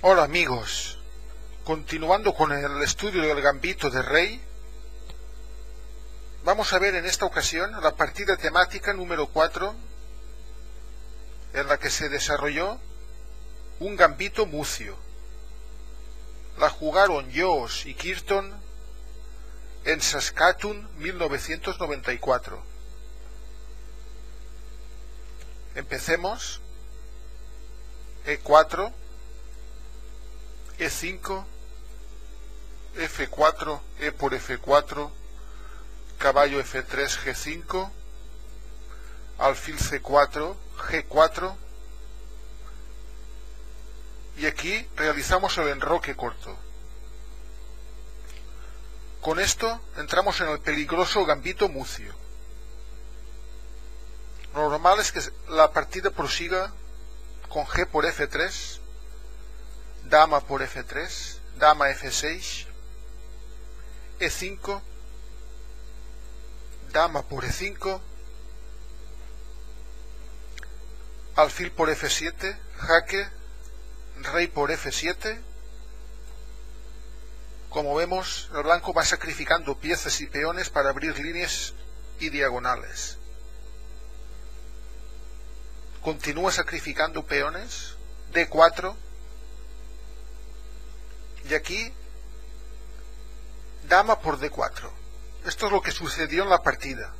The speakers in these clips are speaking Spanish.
Hola amigos, continuando con el estudio del gambito de rey, vamos a ver en esta ocasión la partida temática número 4, en la que se desarrolló un gambito mucio. La jugaron Josh y Kirton en Saskatoon 1994. Empecemos. E4, E5, F4, E por F4, caballo F3, G5, alfil C4, G4, y aquí realizamos el enroque corto. Con esto entramos en el peligroso gambito mucio. Lo normal es que la partida prosiga con G por F3, dama por F3, dama F6, E5, dama por E5, alfil por F7, jaque, rey por F7. Como vemos, el blanco va sacrificando piezas y peones para abrir líneas y diagonales. Continúa sacrificando peones, D4, y aquí dama por D4. Esto es lo que sucedió en la partida.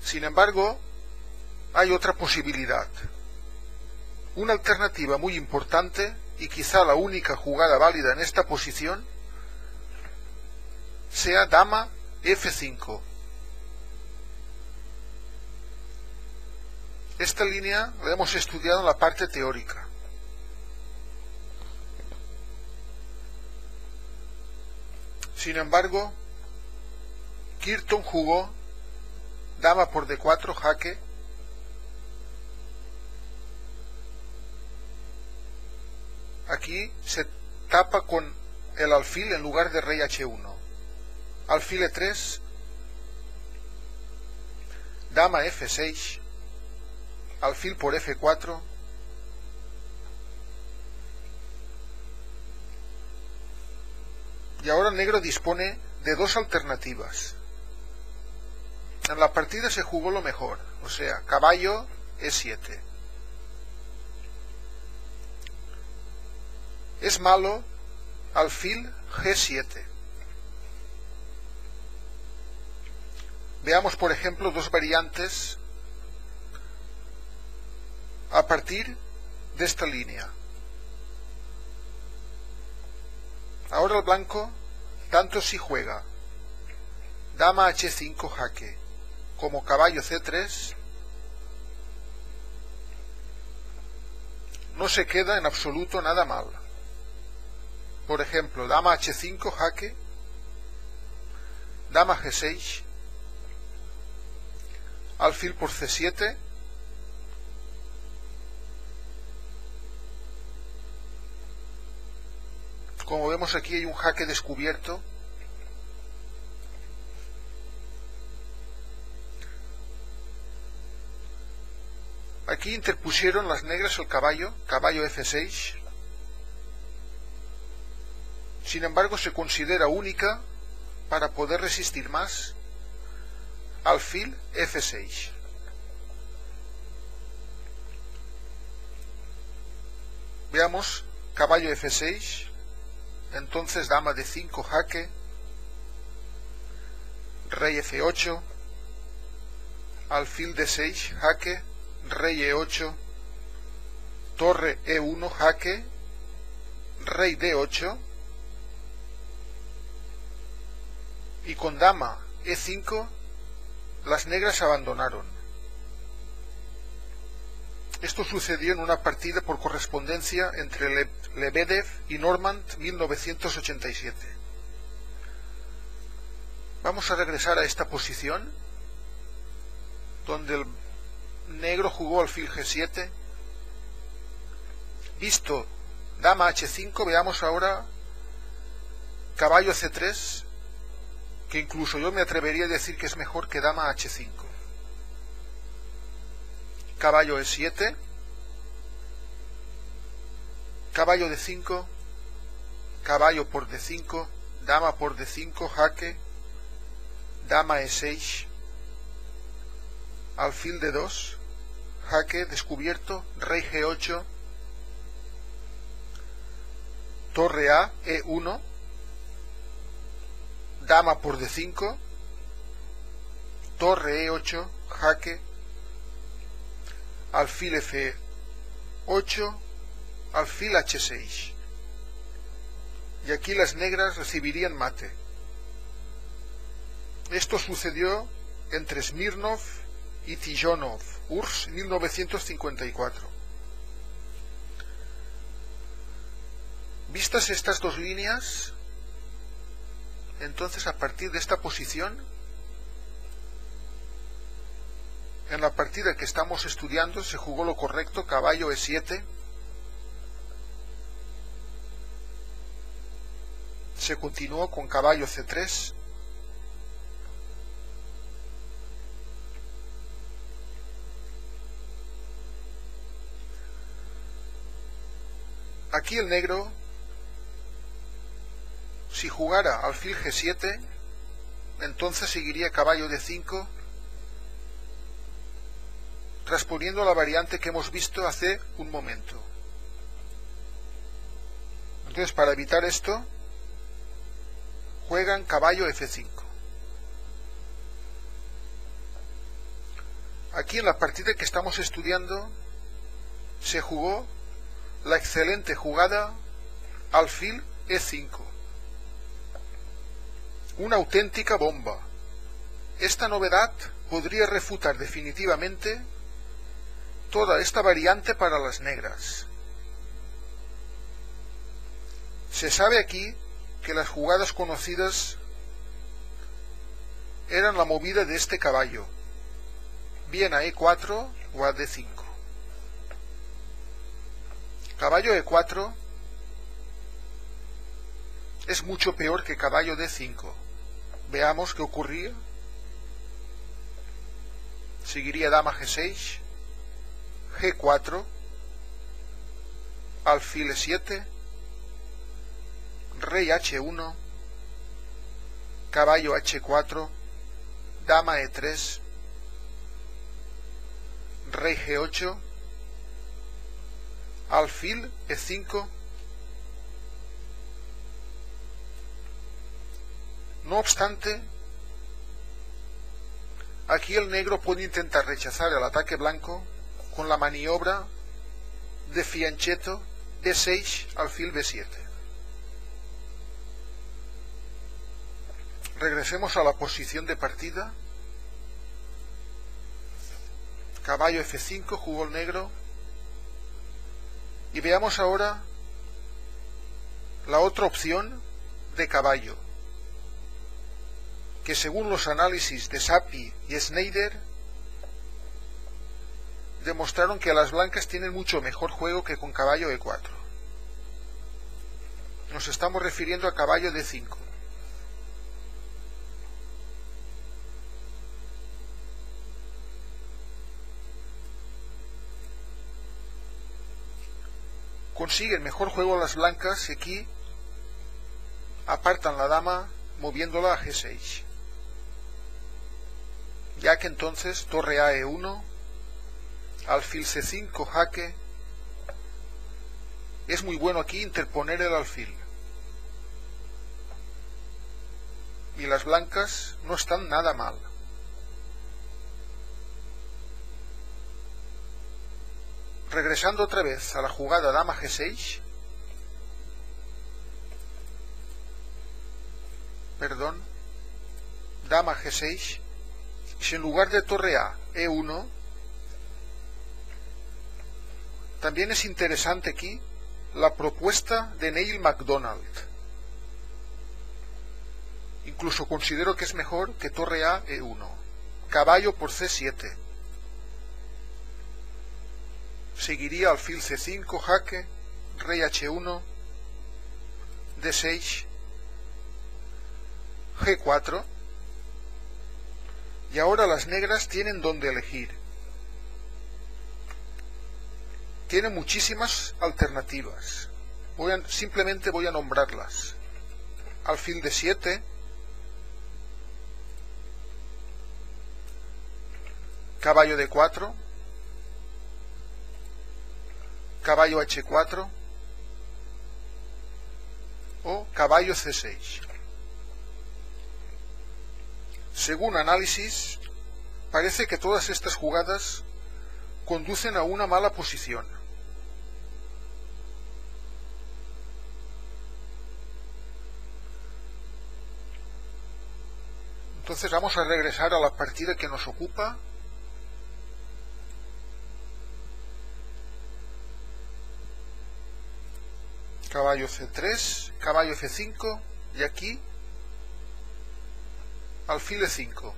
Sin embargo, hay otra posibilidad. Una alternativa muy importante, y quizá la única jugada válida en esta posición, sea dama F5. Esta línea la hemos estudiado en la parte teórica. Sin embargo, Kirton jugó dama por D4, jaque, aquí se tapa con el alfil en lugar de rey H1, alfil E3, dama F6, alfil por F4, y ahora negro dispone de dos alternativas. En la partida se jugó lo mejor, o sea, caballo E7. Es malo alfil G7. Veamos, por ejemplo, dos variantes a partir de esta línea. Ahora el blanco, tanto si juega dama H5 jaque como caballo C3, no se queda en absoluto nada mal. Por ejemplo, dama H5 jaque, dama G6, alfil por C7, como vemos aquí hay un jaque descubierto. Aquí interpusieron las negras el caballo, caballo F6. Sin embargo, se considera única para poder resistir más alfil F6. Veamos, caballo F6. Entonces dama D5 jaque, rey F8, alfil D6 jaque, rey E8, torre E1 jaque, rey D8, y con dama E5 las negras abandonaron. Esto sucedió en una partida por correspondencia entre Lebedev y Normand 1987. Vamos a regresar a esta posición, donde el negro jugó alfil G7. Visto dama H5, veamos ahora caballo C3, que incluso yo me atrevería a decir que es mejor que dama H5. Caballo E7, caballo de 5, caballo por D5, dama por D5, jaque, dama E6, alfil D2, jaque, descubierto, rey G8, torre A, E1, dama por D5, torre E8, jaque, alfil F8, alfil H6. Y aquí las negras recibirían mate. Esto sucedió entre Smirnov y Tijonov, URSS 1954. Vistas estas dos líneas, entonces a partir de esta posición, en la partida que estamos estudiando se jugó lo correcto, caballo E7, se continuó con caballo C3, aquí el negro, si jugara alfil G7, entonces seguiría caballo D5, transponiendo la variante que hemos visto hace un momento. Entonces, para evitar esto, juegan caballo F5. Aquí en la partida que estamos estudiando se jugó la excelente jugada alfil E5. Una auténtica bomba. Esta novedad podría refutar definitivamente toda esta variante para las negras. Se sabe aquí que las jugadas conocidas eran la movida de este caballo, bien a E4 o a D5. Caballo E4 es mucho peor que caballo D5. Veamos qué ocurría. Seguiría dama G6, G4, alfil E7, rey H1, caballo H4, dama E3, rey G8, alfil E5. No obstante, aquí el negro puede intentar rechazar el ataque blanco con la maniobra de fianchetto E6, alfil B7. Regresemos a la posición de partida. Caballo F5, jugó el negro. Y veamos ahora la otra opción de caballo, que según los análisis de Sappi y Schneider demostraron que las blancas tienen mucho mejor juego que con caballo E4. Nos estamos refiriendo a caballo D5. Consiguen mejor juego las blancas y aquí apartan la dama moviéndola a G6, ya que entonces torre A E1, alfil C5, jaque. Es muy bueno aquí interponer el alfil, y las blancas no están nada mal. Regresando otra vez a la jugada dama G6, dama G6, si en lugar de torre A, E1, también es interesante aquí la propuesta de Neil MacDonald. Incluso considero que es mejor que torre A, E1. Caballo por C7. Seguiría alfil C5, jaque, rey H1, D6, G4. Y ahora las negras tienen donde elegir. Tienen muchísimas alternativas. simplemente voy a nombrarlas. Alfil D7, caballo D4, caballo H4 o caballo C6. Según análisis, parece que todas estas jugadas conducen a una mala posición. Entonces vamos a regresar a la partida que nos ocupa. Caballo C3, caballo F5 y aquí alfil E5.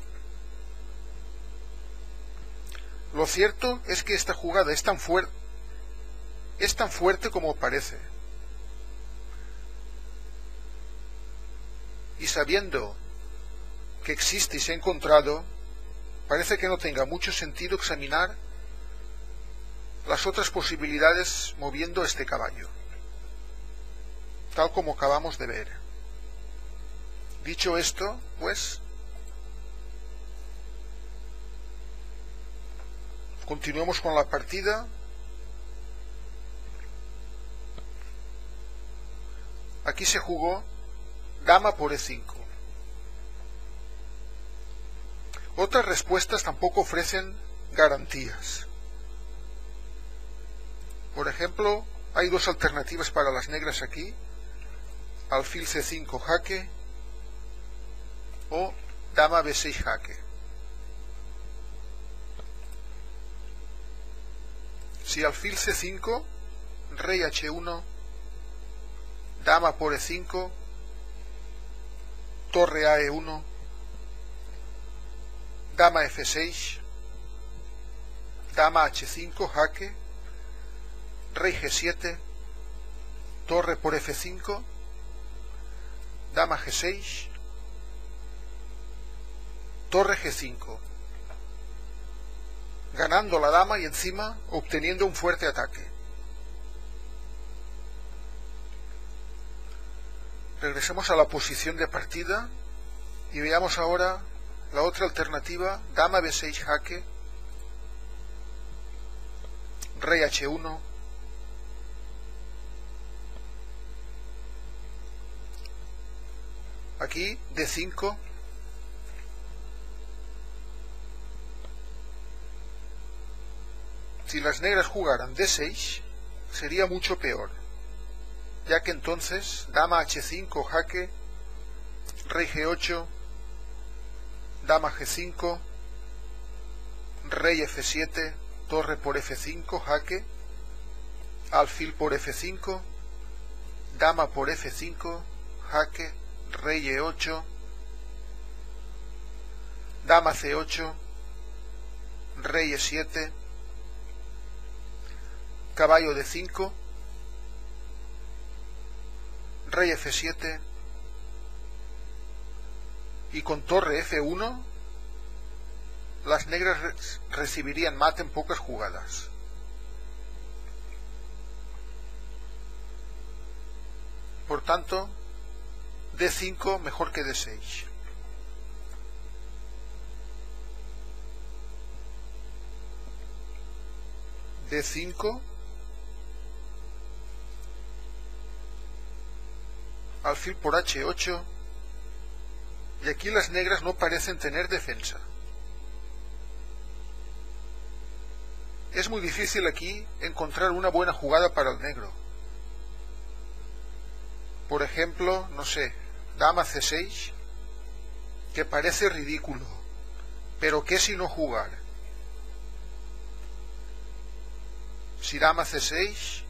Lo cierto es que esta jugada es tan fuerte como parece. Y sabiendo que existe y se ha encontrado, parece que no tenga mucho sentido examinar las otras posibilidades moviendo este caballo, tal como acabamos de ver. Dicho esto, pues, continuemos con la partida. Aquí se jugó dama por E5. Otras respuestas tampoco ofrecen garantías. Por ejemplo, hay dos alternativas para las negras aquí: alfil C5 jaque o dama B6 jaque. Si alfil C5, rey H1, dama por E5, torre a E1, dama F6, dama H5 jaque, rey G7, torre por F5, dama G6, torre G5, ganando la dama y encima obteniendo un fuerte ataque. Regresemos a la posición de partida y veamos ahora la otra alternativa: dama B6 jaque, rey H1, aquí D5, si las negras jugaran D6 sería mucho peor, ya que entonces dama H5 jaque, rey G8, dama G5, rey F7, torre por F5 jaque, alfil por F5, dama por F5 jaque, rey E8, dama C8, rey E7, caballo D5, rey F7 y con torre F1 las negras recibirían mate en pocas jugadas. Por tanto, D5 mejor que D6. D5, alfil por H8, y aquí las negras no parecen tener defensa. Es muy difícil aquí encontrar una buena jugada para el negro. Por ejemplo, no sé, dama C6, que parece ridículo, pero ¿qué si no jugar? Si dama C6,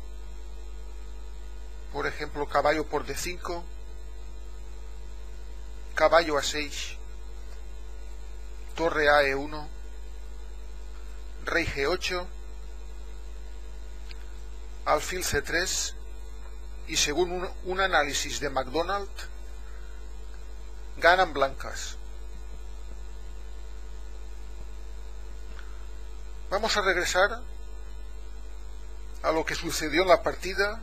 por ejemplo, caballo por D5, caballo A6, torre a E1, rey G8, alfil C3, y según un análisis de McDonald, ganan blancas. Vamos a regresar a lo que sucedió en la partida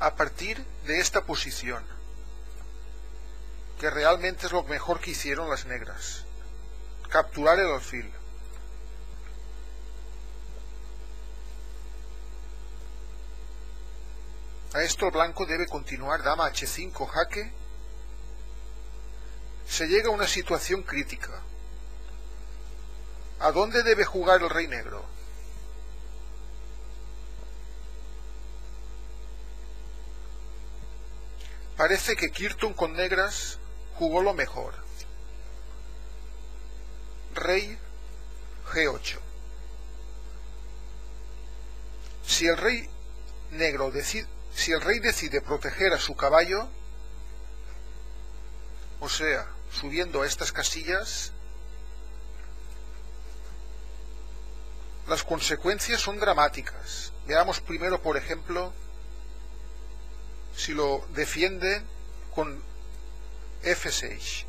a partir de esta posición, que realmente es lo mejor que hicieron las negras: capturar el alfil. A esto el blanco debe continuar dama h5 jaque. Se llega a una situación crítica. ¿A dónde debe jugar el rey negro? Parece que Kirton con negras jugó lo mejor. Rey G8. Si el rey decide proteger a su caballo, o sea, subiendo a estas casillas, las consecuencias son dramáticas. Veamos primero, por ejemplo, si lo defiende con F6.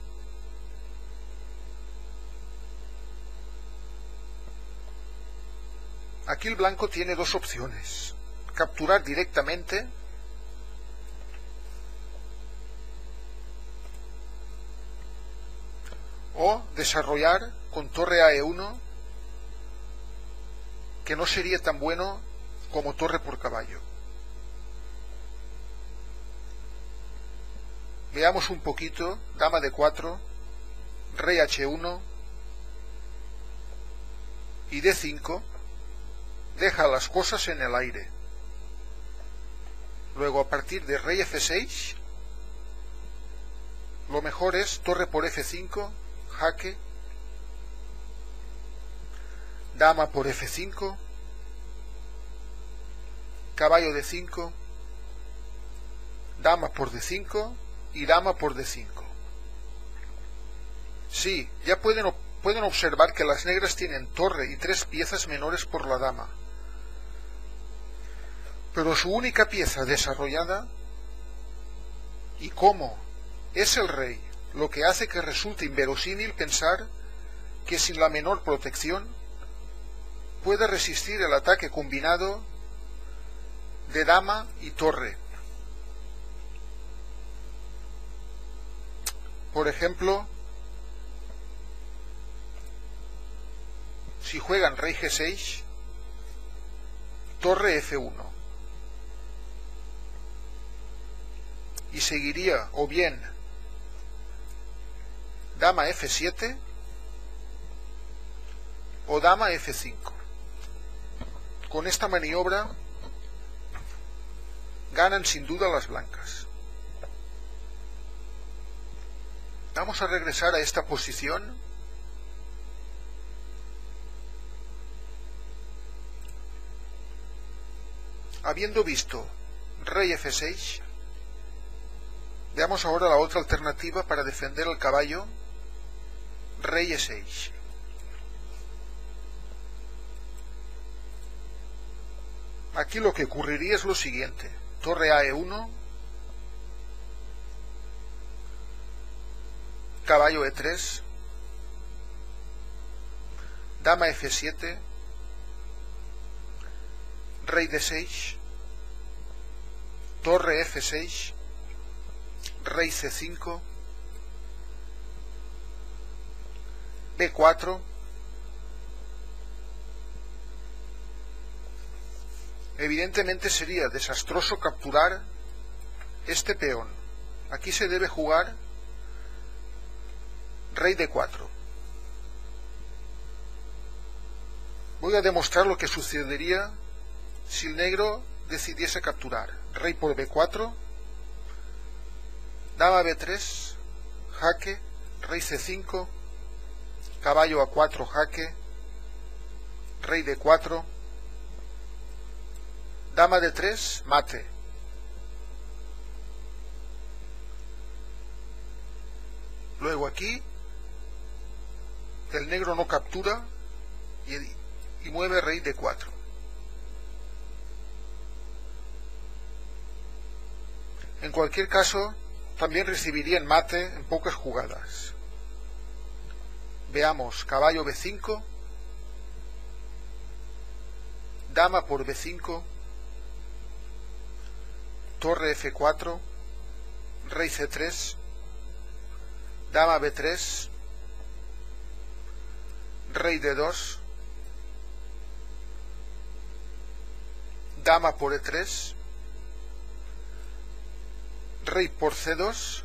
Aquí el blanco tiene dos opciones: capturar directamente o desarrollar con torre a E1, que no sería tan bueno como torre por caballo. Veamos un poquito. Dama D4, rey H1 y D5 deja las cosas en el aire. Luego, a partir de rey F6, lo mejor es torre por F5 jaque, dama por F5, caballo D5, dama por D5 y dama por D5. Sí, ya pueden observar que las negras tienen torre y 3 piezas menores por la dama, pero su única pieza desarrollada, y como es el rey, lo que hace que resulte inverosímil pensar que sin la menor protección puede resistir el ataque combinado de dama y torre. Por ejemplo, si juegan rey G6, torre F1, y seguiría o bien dama F7 o dama F5. Con esta maniobra ganan sin duda las blancas. Vamos a regresar a esta posición. Habiendo visto rey F6, veamos ahora la otra alternativa para defender el caballo: rey E6. Aquí lo que ocurriría es lo siguiente: torre a E1, caballo E3, dama F7, rey D6, torre F6, rey C5, B4, evidentemente sería desastroso capturar este peón. Aquí se debe jugar rey D4. Voy a demostrar lo que sucedería si el negro decidiese capturar. Rey por B4, dama B3, jaque, rey C5, caballo A4 jaque, rey D4, dama D3, mate. Luego aquí el negro no captura y mueve rey D4. En cualquier caso, también recibiría en mate en pocas jugadas. Veamos, caballo B5, dama por B5, torre F4, rey C3, dama B3, rey D2, dama por E3, rey por C2,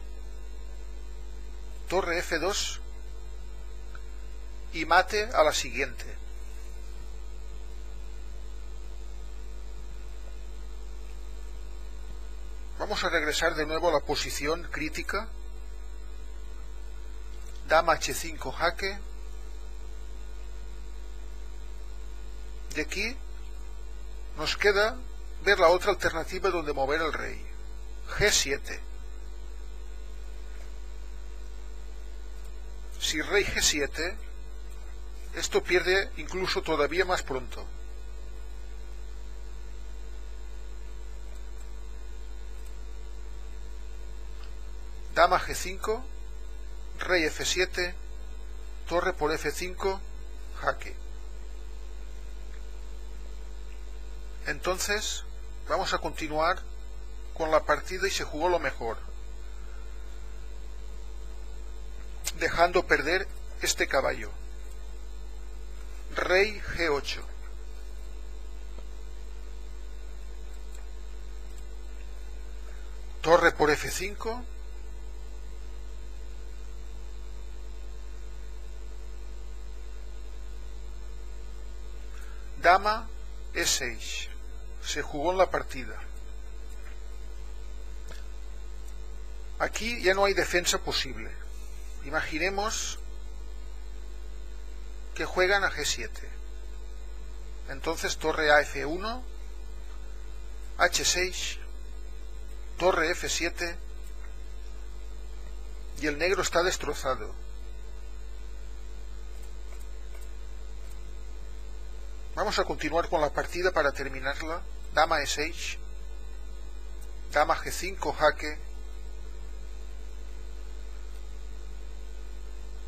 torre F2 y mate a la siguiente. Vamos a regresar de nuevo a la posición crítica. Dama H5 jaque. De aquí nos queda ver la otra alternativa donde mover el rey. G7. Si rey G7, esto pierde incluso todavía más pronto. Dama G5, rey F7, torre por F5, jaque. Entonces, vamos a continuar con la partida y se jugó lo mejor, dejando perder este caballo. Rey G8. Torre por F5. Dama E6. Se jugó en la partida. Aquí ya no hay defensa posible. Imaginemos que juegan a G7. Entonces torre a F1, H6, torre F7 y el negro está destrozado. Vamos a continuar con la partida para terminarla. Dama E6, dama G5 jaque.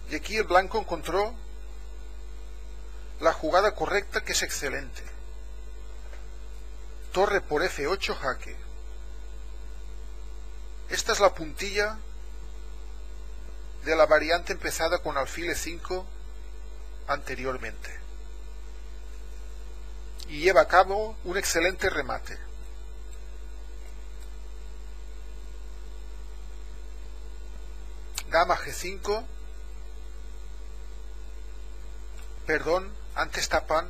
Y aquí el blanco encontró la jugada correcta, que es excelente. Torre por F8 jaque. Esta es la puntilla de la variante empezada con alfil E5 anteriormente. Y lleva a cabo un excelente remate. Dama G5. Perdón, antes tapan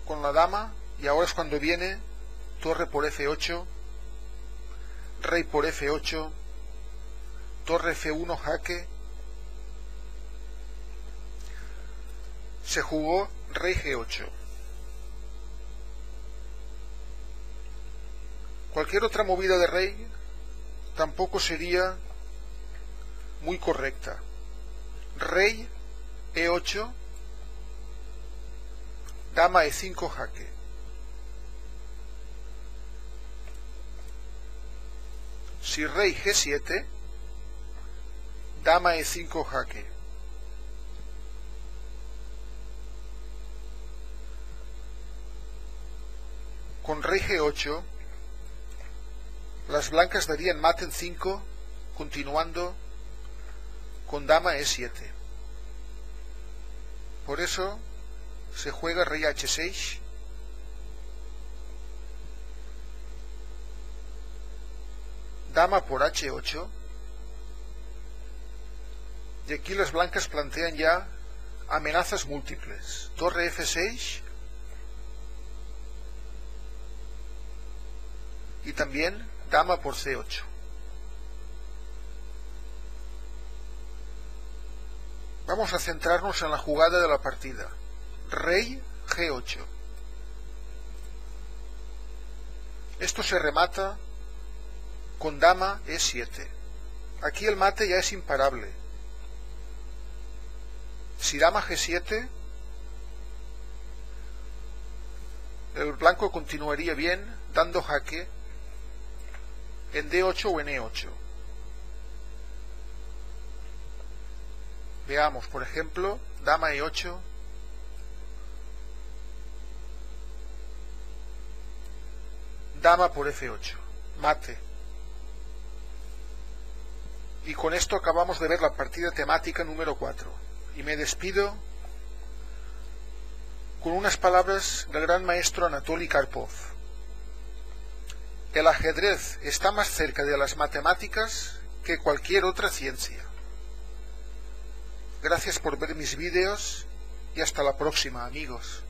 con la dama y ahora es cuando viene torre por F8, rey por F8, torre F1 jaque. Se jugó rey G8. Cualquier otra movida de rey tampoco sería muy correcta. Rey E8, dama E5 jaque. Si rey G7, dama E5 jaque. Con rey G8, las blancas darían mate en 5, continuando con dama E7. Por eso se juega rey H6, dama por H8, y aquí las blancas plantean ya amenazas múltiples. Torre F6 y también dama por C8. Vamos a centrarnos en la jugada de la partida. Rey G8. Esto se remata con dama E7. Aquí el mate ya es imparable. Si dama G7, el blanco continuaría bien, dando jaque en D8 o en E8. Veamos, por ejemplo, dama E8, dama por F8. mate. Y con esto acabamos de ver la partida temática número 4. Y me despido con unas palabras del gran maestro Anatoly Karpov. El ajedrez está más cerca de las matemáticas que cualquier otra ciencia. Gracias por ver mis vídeos y hasta la próxima, amigos.